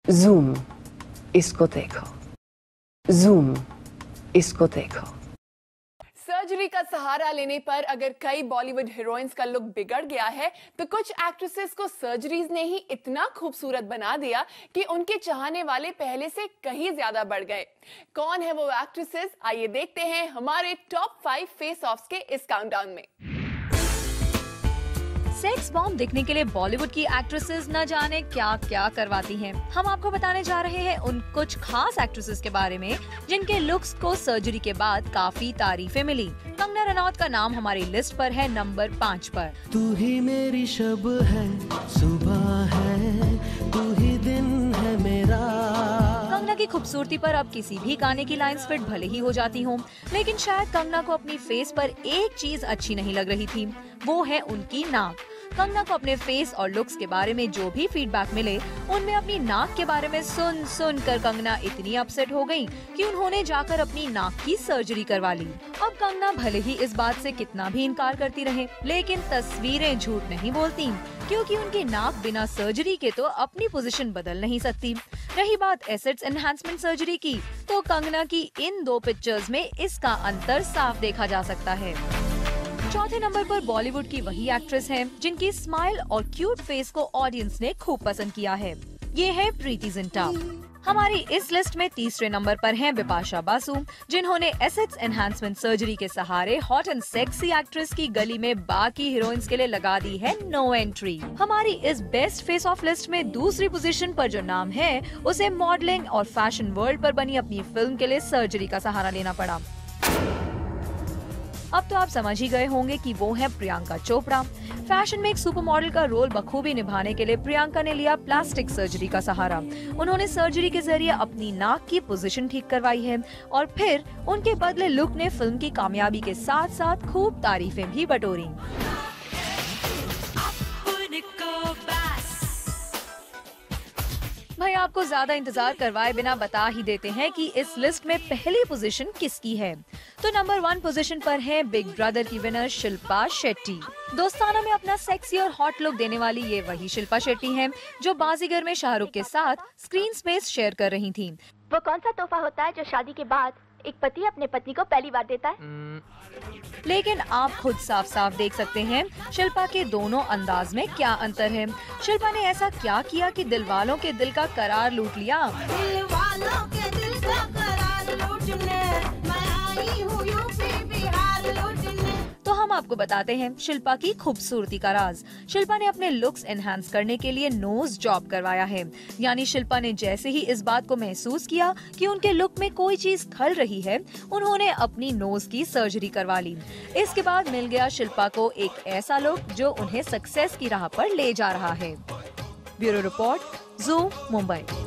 Zoom, इसको देखो। Zoom, इसको देखो। सर्जरी का सहारा लेने पर अगर कई बॉलीवुड हीरोइंस का लुक बिगड़ गया है, तो कुछ एक्ट्रेसेस को सर्जरीज ने ही इतना खूबसूरत बना दिया कि उनके चाहने वाले पहले से कहीं ज्यादा बढ़ गए। कौन है वो एक्ट्रेसेस, आइए देखते हैं हमारे टॉप 5 फेस ऑफ्स के इस काउंटडाउन में। सेक्स बॉम्ब दिखने के लिए बॉलीवुड की एक्ट्रेसेस न जाने क्या क्या करवाती हैं। हम आपको बताने जा रहे हैं उन कुछ खास एक्ट्रेसेस के बारे में जिनके लुक्स को सर्जरी के बाद काफी तारीफें मिली। कंगना रनौत का नाम हमारी लिस्ट पर है नंबर 5 पर। तू ही मेरी शब है, सुबह है, तू ही दिन है मेरा। कंगना की खूबसूरती पर अब किसी भी गाने की लाइंस फिट भले ही हो जाती हों, लेकिन शायद कंगना को अपनी फेस पर एक चीज अच्छी नहीं लग रही थी, वो है उनकी नाक। कंगना को अपने फेस और लुक्स के बारे में जो भी फीडबैक मिले, उनमें अपनी नाक के बारे में सुन कर कंगना इतनी अपसेट हो गई कि उन्होंने जाकर अपनी नाक की सर्जरी करवा ली। अब कंगना भले ही इस बात से कितना भी इनकार करती रहे, लेकिन तस्वीरें झूठ नहीं बोलती, क्योंकि उनकी नाक बिना सर्जरी के तो अपनी पोजीशन बदल नहीं सकती। रही बात एसेट्स एनहांसमेंट सर्जरी की, तो कंगना की इन 2 पिक्चर्स में इसका अंतर साफ देखा जा सकता है। चौथे नंबर पर बॉलीवुड की वही एक्ट्रेस हैं जिनकी स्माइल और क्यूट फेस को ऑडियंस ने खूब पसंद किया है। ये है प्रीति जिंटा। हमारी इस लिस्ट में तीसरे नंबर पर हैं बिपाशा बासु, जिन्होंने एसेट्स एनहांसमेंट सर्जरी के सहारे हॉट एंड सेक्सी एक्ट्रेस की गली में बाकी हीरोइंस के लिए लगा दी है नो एंट्री। हमारी इस बेस्ट फेस ऑफ लिस्ट में दूसरी पोजीशन पर जो नाम है, उसे मॉडलिंग और फैशन वर्ल्ड पर बनी अपनी फिल्म के लिए सर्जरी का सहारा लेना पड़ा। अब तो आप समझ ही गए होंगे कि वो है प्रियंका चोपड़ा। फैशन में एक सुपर मॉडल का रोल बखूबी निभाने के लिए प्रियंका ने लिया प्लास्टिक सर्जरी का सहारा। उन्होंने सर्जरी के जरिए अपनी नाक की पोजीशन ठीक करवाई है और फिर उनके बदले लुक ने फिल्म की कामयाबी के साथ साथ खूब तारीफें भी बटोरी। भाई आपको ज्यादा इंतजार करवाए बिना बता ही देते हैं कि इस लिस्ट में पहली पोजीशन किसकी है। तो नंबर 1 पोजीशन पर है बिग ब्रदर की विनर शिल्पा शेट्टी। दोस्ताना में अपना सेक्सी और हॉट लुक देने वाली ये वही शिल्पा शेट्टी हैं, जो बाजीगर में शाहरुख के साथ स्क्रीन स्पेस शेयर कर रही थीं। वो कौन सा तोहफा होता है जो शादी के बाद एक पति अपने पत्नी को पहली बार देता है? लेकिन आप खुद साफ साफ देख सकते हैं शिल्पा के दोनों अंदाज में क्या अंतर है। शिल्पा ने ऐसा क्या किया कि दिल वालों के दिल का करार लूट लिया। दिल वालों के दिल का करार लूटने मैं आई हूँ यूपी बिहार लूटने। तो हम आपको बताते हैं शिल्पा की खूबसूरती का राज। शिल्पा ने अपने लुक्स एनहांस करने के लिए नोज जॉब करवाया है। यानी शिल्पा ने जैसे ही इस बात को महसूस किया कि उनके लुक में कोई चीज खल रही है, उन्होंने अपनी नोज की सर्जरी करवा ली। इसके बाद मिल गया शिल्पा को एक ऐसा लुक जो उन्हें सक्सेस की राह पर ले जा रहा है। Bureau report, zoo, Mumbai.